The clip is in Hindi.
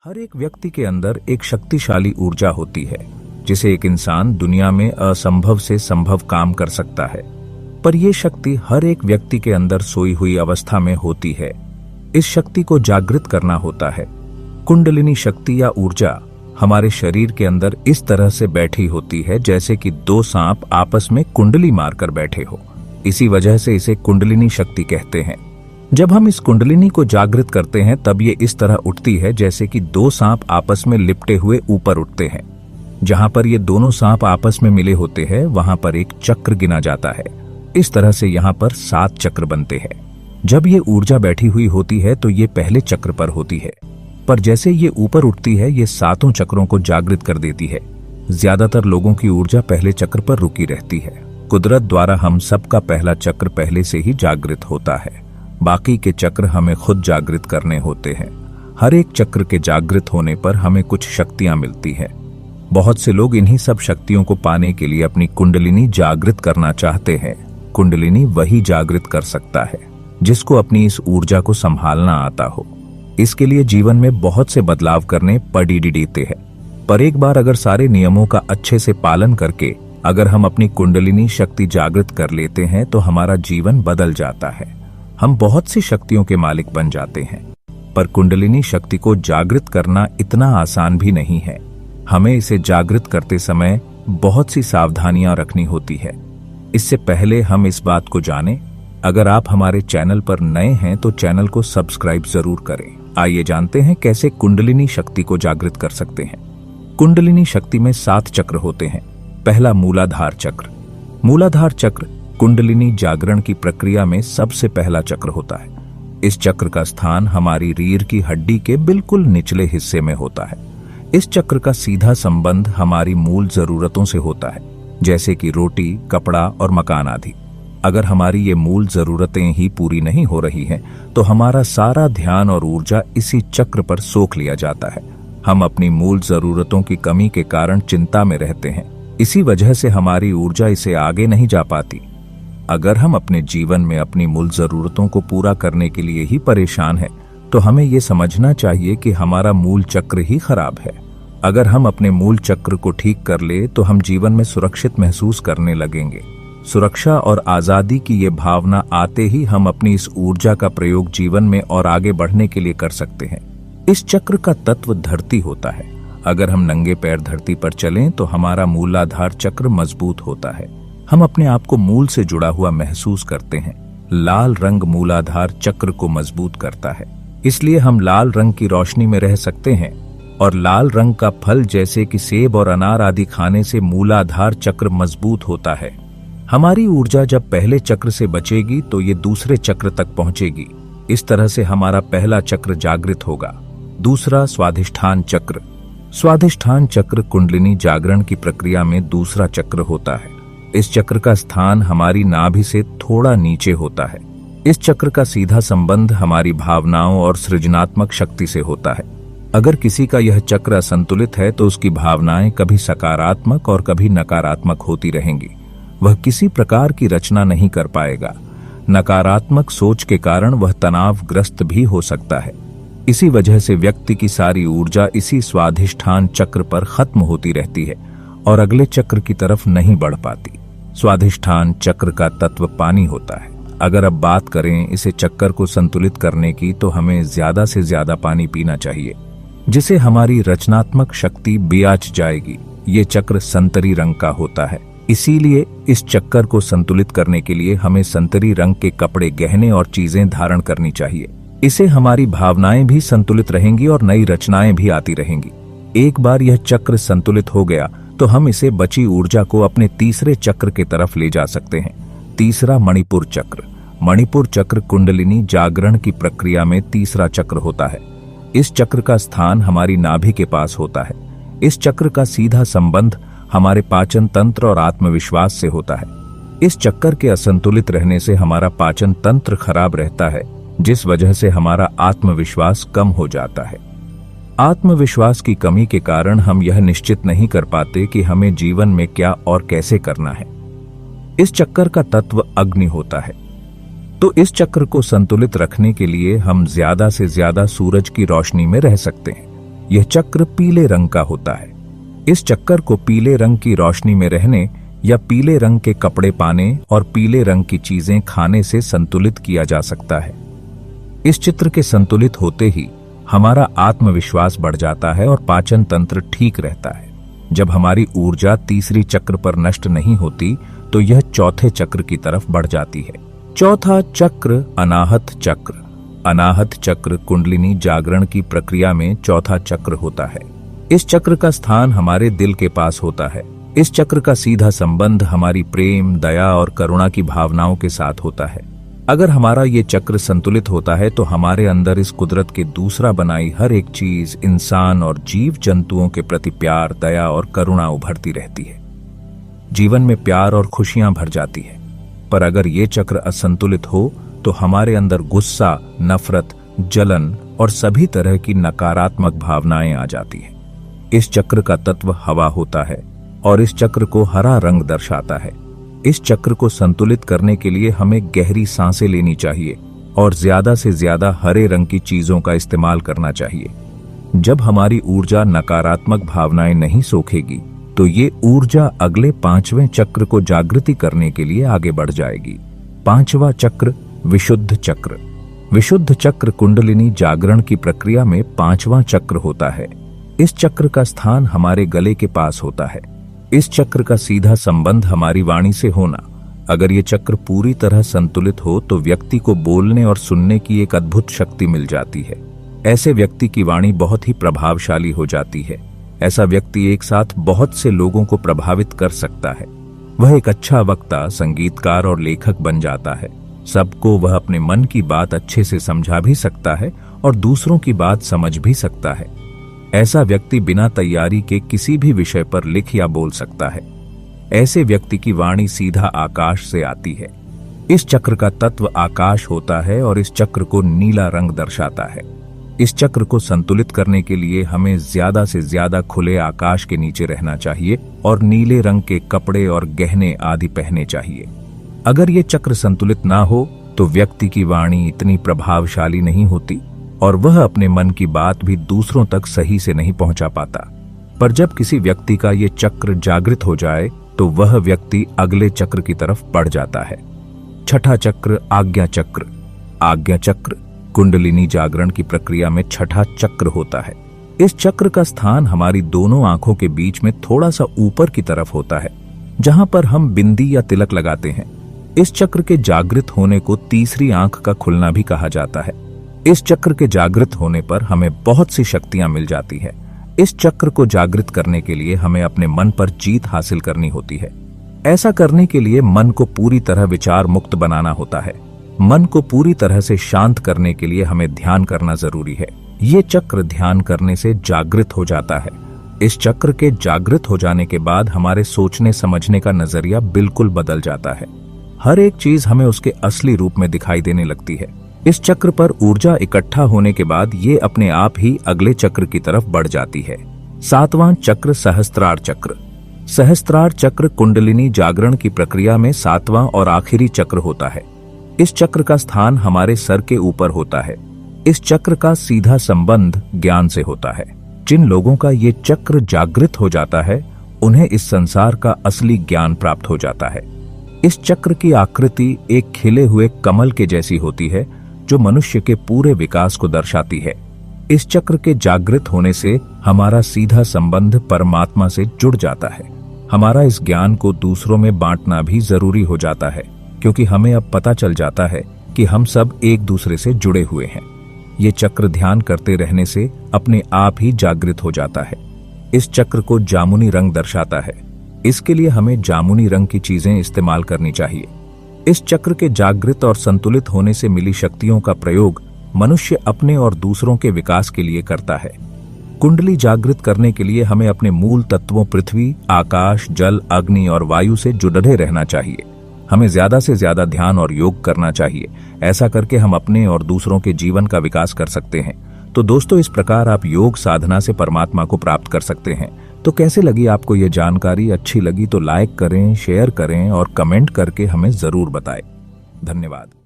हर एक व्यक्ति के अंदर एक शक्तिशाली ऊर्जा होती है जिसे एक इंसान दुनिया में असंभव से संभव काम कर सकता है। पर यह शक्ति हर एक व्यक्ति के अंदर सोई हुई अवस्था में होती है। इस शक्ति को जागृत करना होता है। कुंडलिनी शक्ति या ऊर्जा हमारे शरीर के अंदर इस तरह से बैठी होती है जैसे कि दो सांप आपस में कुंडली मारकर बैठे हो। इसी वजह से इसे कुंडलिनी शक्ति कहते हैं। जब हम इस कुंडलिनी को जागृत करते हैं तब ये इस तरह उठती है जैसे कि दो सांप आपस में लिपटे हुए ऊपर उठते हैं। जहां पर ये दोनों सांप आपस में मिले होते हैं वहां पर एक चक्र गिना जाता है। इस तरह से यहाँ पर 7 चक्र बनते हैं। जब ये ऊर्जा बैठी हुई होती है तो ये पहले चक्र पर होती है, पर जैसे ये ऊपर उठती है ये 7 चक्रों को जागृत कर देती है। ज्यादातर लोगों की ऊर्जा पहले चक्र पर रुकी रहती है। कुदरत द्वारा हम सबका पहला चक्र पहले से ही जागृत होता है। बाकी के चक्र हमें खुद जागृत करने होते हैं। हर एक चक्र के जागृत होने पर हमें कुछ शक्तियां मिलती हैं। बहुत से लोग इन्हीं सब शक्तियों को पाने के लिए अपनी कुंडलिनी जागृत करना चाहते हैं। कुंडलिनी वही जागृत कर सकता है जिसको अपनी इस ऊर्जा को संभालना आता हो। इसके लिए जीवन में बहुत से बदलाव करने पड़ते हैं, पर एक बार अगर सारे नियमों का अच्छे से पालन करके अगर हम अपनी कुंडलिनी शक्ति जागृत कर लेते हैं तो हमारा जीवन बदल जाता है। हम बहुत सी शक्तियों के मालिक बन जाते हैं। पर कुंडलिनी शक्ति को जागृत करना इतना आसान भी नहीं है। हमें इसे जागृत करते समय बहुत सी सावधानियां रखनी होती है। इससे पहले हम इस बात को जानें, अगर आप हमारे चैनल पर नए हैं तो चैनल को सब्सक्राइब जरूर करें। आइए जानते हैं कैसे कुंडलिनी शक्ति को जागृत कर सकते हैं। कुंडलिनी शक्ति में 7 चक्र होते हैं। पहला मूलाधार चक्र। मूलाधार चक्र कुंडलिनी जागरण की प्रक्रिया में सबसे पहला चक्र होता है। इस चक्र का स्थान हमारी रीढ़ की हड्डी के बिल्कुल निचले हिस्से में होता है। इस चक्र का सीधा संबंध हमारी मूल जरूरतों से होता है, जैसे कि रोटी, कपड़ा और मकान आदि। अगर हमारी ये मूल जरूरतें ही पूरी नहीं हो रही हैं, तो हमारा सारा ध्यान और ऊर्जा इसी चक्र पर सोख लिया जाता है। हम अपनी मूल जरूरतों की कमी के कारण चिंता में रहते हैं। इसी वजह से हमारी ऊर्जा इसे आगे नहीं जा पाती। अगर हम अपने जीवन में अपनी मूल जरूरतों को पूरा करने के लिए ही परेशान हैं, तो हमें ये समझना चाहिए कि हमारा मूल चक्र ही खराब है। अगर हम अपने मूल चक्र को ठीक कर ले तो हम जीवन में सुरक्षित महसूस करने लगेंगे। सुरक्षा और आजादी की ये भावना आते ही हम अपनी इस ऊर्जा का प्रयोग जीवन में और आगे बढ़ने के लिए कर सकते हैं। इस चक्र का तत्व धरती होता है। अगर हम नंगे पैर धरती पर चलें तो हमारा मूलाधार चक्र मजबूत होता है। हम अपने आप को मूल से जुड़ा हुआ महसूस करते हैं। लाल रंग मूलाधार चक्र को मजबूत करता है, इसलिए हम लाल रंग की रोशनी में रह सकते हैं। और लाल रंग का फल जैसे कि सेब और अनार आदि खाने से मूलाधार चक्र मजबूत होता है। हमारी ऊर्जा जब पहले चक्र से बचेगी तो ये दूसरे चक्र तक पहुंचेगी। इस तरह से हमारा पहला चक्र जागृत होगा। दूसरा, स्वाधिष्ठान चक्र। स्वाधिष्ठान चक्र कुंडलिनी जागरण की प्रक्रिया में दूसरा चक्र होता है। इस चक्र का स्थान हमारी नाभि से थोड़ा नीचे होता है। इस चक्र का सीधा संबंध हमारी भावनाओं और सृजनात्मक शक्ति से होता है। अगर किसी का यह चक्र असंतुलित है तो उसकी भावनाएं कभी सकारात्मक और कभी नकारात्मक होती रहेंगी। वह किसी प्रकार की रचना नहीं कर पाएगा। नकारात्मक सोच के कारण वह तनावग्रस्त भी हो सकता है। इसी वजह से व्यक्ति की सारी ऊर्जा इसी स्वाधिष्ठान चक्र पर खत्म होती रहती है और अगले चक्र की तरफ नहीं बढ़ पाती। स्वाधिष्ठान चक्र का तत्व पानी होता है। अगर अब बात करें इसे चक्कर को संतुलित करने की, तो हमें ज्यादा से ज्यादा पानी पीना चाहिए, जिसे हमारी रचनात्मक शक्ति ब्याज जाएगी। ये चक्र संतरी रंग का होता है, इसीलिए इस चक्कर को संतुलित करने के लिए हमें संतरी रंग के कपड़े, गहने और चीजें धारण करनी चाहिए। इसे हमारी भावनाएं भी संतुलित रहेंगी और नई रचनाएं भी आती रहेंगी। एक बार यह चक्र संतुलित हो गया तो हम इसे बची ऊर्जा को अपने तीसरे चक्र के तरफ ले जा सकते हैं। तीसरा, मणिपुर चक्र। मणिपुर चक्र कुंडलिनी जागरण की प्रक्रिया में तीसरा चक्र होता है। इस चक्र का स्थान हमारी नाभि के पास होता है। इस चक्र का सीधा संबंध हमारे पाचन तंत्र और आत्मविश्वास से होता है। इस चक्कर के असंतुलित रहने से हमारा पाचन तंत्र खराब रहता है, जिस वजह से हमारा आत्मविश्वास कम हो जाता है। आत्मविश्वास की कमी के कारण हम यह निश्चित नहीं कर पाते कि हमें जीवन में क्या और कैसे करना है। इस चक्कर का तत्व अग्नि होता है। तो इस चक्र को संतुलित रखने के लिए हम ज्यादा से ज्यादा सूरज की रोशनी में रह सकते हैं। यह चक्र पीले रंग का होता है। इस चक्कर को पीले रंग की रोशनी में रहने या पीले रंग के कपड़े पाने और पीले रंग की चीजें खाने से संतुलित किया जा सकता है। इस चित्र के संतुलित होते ही हमारा आत्मविश्वास बढ़ जाता है और पाचन तंत्र ठीक रहता है। जब हमारी ऊर्जा तीसरी चक्र पर नष्ट नहीं होती तो यह चौथे चक्र की तरफ बढ़ जाती है। चौथा चक्र अनाहत चक्र। अनाहत चक्र कुंडलिनी जागरण की प्रक्रिया में चौथा चक्र होता है। इस चक्र का स्थान हमारे दिल के पास होता है। इस चक्र का सीधा संबंध हमारी प्रेम, दया और करुणा की भावनाओं के साथ होता है। अगर हमारा ये चक्र संतुलित होता है तो हमारे अंदर इस कुदरत के दूसरा बनाई हर एक चीज, इंसान और जीव जंतुओं के प्रति प्यार, दया और करुणा उभरती रहती है। जीवन में प्यार और खुशियां भर जाती है। पर अगर ये चक्र असंतुलित हो तो हमारे अंदर गुस्सा, नफरत, जलन और सभी तरह की नकारात्मक भावनाएं आ जाती है। इस चक्र का तत्व हवा होता है और इस चक्र को हरा रंग दर्शाता है। इस चक्र को संतुलित करने के लिए हमें गहरी सांसें लेनी चाहिए और ज्यादा से ज्यादा हरे रंग की चीजों का इस्तेमाल करना चाहिए। जब हमारी ऊर्जा नकारात्मक भावनाएं नहीं सोखेगी तो ये ऊर्जा अगले 5वें चक्र को जागृति करने के लिए आगे बढ़ जाएगी। 5वां चक्र विशुद्ध चक्र। विशुद्ध चक्र कुंडलिनी जागरण की प्रक्रिया में 5वां चक्र होता है। इस चक्र का स्थान हमारे गले के पास होता है। इस चक्र का सीधा संबंध हमारी वाणी से होना। अगर ये चक्र पूरी तरह संतुलित हो तो व्यक्ति को बोलने और सुनने की एक अद्भुत शक्ति मिल जाती है। ऐसे व्यक्ति की वाणी बहुत ही प्रभावशाली हो जाती है। ऐसा व्यक्ति एक साथ बहुत से लोगों को प्रभावित कर सकता है। वह एक अच्छा वक्ता, संगीतकार और लेखक बन जाता है। सबको वह अपने मन की बात अच्छे से समझा भी सकता है और दूसरों की बात समझ भी सकता है। ऐसा व्यक्ति बिना तैयारी के किसी भी विषय पर लिख या बोल सकता है। ऐसे व्यक्ति की वाणी सीधा आकाश से आती है। इस चक्र का तत्व आकाश होता है और इस चक्र को नीला रंग दर्शाता है। इस चक्र को संतुलित करने के लिए हमें ज्यादा से ज्यादा खुले आकाश के नीचे रहना चाहिए और नीले रंग के कपड़े और गहने आदि पहने चाहिए। अगर ये चक्र संतुलित ना हो तो व्यक्ति की वाणी इतनी प्रभावशाली नहीं होती और वह अपने मन की बात भी दूसरों तक सही से नहीं पहुंचा पाता। पर जब किसी व्यक्ति का ये चक्र जागृत हो जाए तो वह व्यक्ति अगले चक्र की तरफ बढ़ जाता है। छठा चक्र आज्ञा चक्र। आज्ञा चक्र कुंडलिनी जागरण की प्रक्रिया में छठा चक्र होता है। इस चक्र का स्थान हमारी दोनों आंखों के बीच में थोड़ा सा ऊपर की तरफ होता है, जहां पर हम बिंदी या तिलक लगाते हैं। इस चक्र के जागृत होने को तीसरी आंख का खुलना भी कहा जाता है। इस चक्र के जागृत होने पर हमें बहुत सी शक्तियां मिल जाती है। इस चक्र को जागृत करने के लिए हमें अपने मन पर जीत हासिल करनी होती है। ऐसा करने के लिए मन को पूरी तरह विचार मुक्त बनाना होता है। मन को पूरी तरह से शांत करने के लिए हमें ध्यान करना जरूरी है। ये चक्र ध्यान करने से जागृत हो जाता है। इस चक्र के जागृत हो जाने के बाद हमारे सोचने समझने का नजरिया बिल्कुल बदल जाता है। हर एक चीज हमें उसके असली रूप में दिखाई देने लगती है। इस चक्र पर ऊर्जा इकट्ठा होने के बाद ये अपने आप ही अगले चक्र की तरफ बढ़ जाती है। 7वां चक्र सहस्त्रार चक्र। सहस्त्रार चक्र कुंडलिनी जागरण की प्रक्रिया में 7वां और आखिरी चक्र होता है। इस चक्र का स्थान हमारे सर के ऊपर होता है। इस चक्र का सीधा संबंध ज्ञान से होता है। जिन लोगों का ये चक्र जागृत हो जाता है उन्हें इस संसार का असली ज्ञान प्राप्त हो जाता है। इस चक्र की आकृति एक खिले हुए कमल के जैसी होती है जो मनुष्य के पूरे विकास को दर्शाती है। इस चक्र के जागृत होने से हमारा सीधा संबंध परमात्मा से जुड़ जाता है। हमारा इस ज्ञान को दूसरों में बांटना भी जरूरी हो जाता है, क्योंकि हमें अब पता चल जाता है कि हम सब एक दूसरे से जुड़े हुए हैं। ये चक्र ध्यान करते रहने से अपने आप ही जागृत हो जाता है। इस चक्र को जामुनी रंग दर्शाता है। इसके लिए हमें जामुनी रंग की चीजें इस्तेमाल करनी चाहिए। इस चक्र के जागृत और संतुलित होने से मिली शक्तियों का प्रयोग मनुष्य अपने और दूसरों के विकास के लिए करता है। कुंडली जागृत करने के लिए हमें अपने मूल तत्वों पृथ्वी, आकाश, जल, अग्नि और वायु से जुड़े रहना चाहिए। हमें ज्यादा से ज्यादा ध्यान और योग करना चाहिए। ऐसा करके हम अपने और दूसरों के जीवन का विकास कर सकते हैं। तो दोस्तों, इस प्रकार आप योग साधना से परमात्मा को प्राप्त कर सकते हैं। तो कैसे लगी आपको ये जानकारी? अच्छी लगी तो लाइक करें, शेयर करें और कमेंट करके हमें जरूर बताएं। धन्यवाद।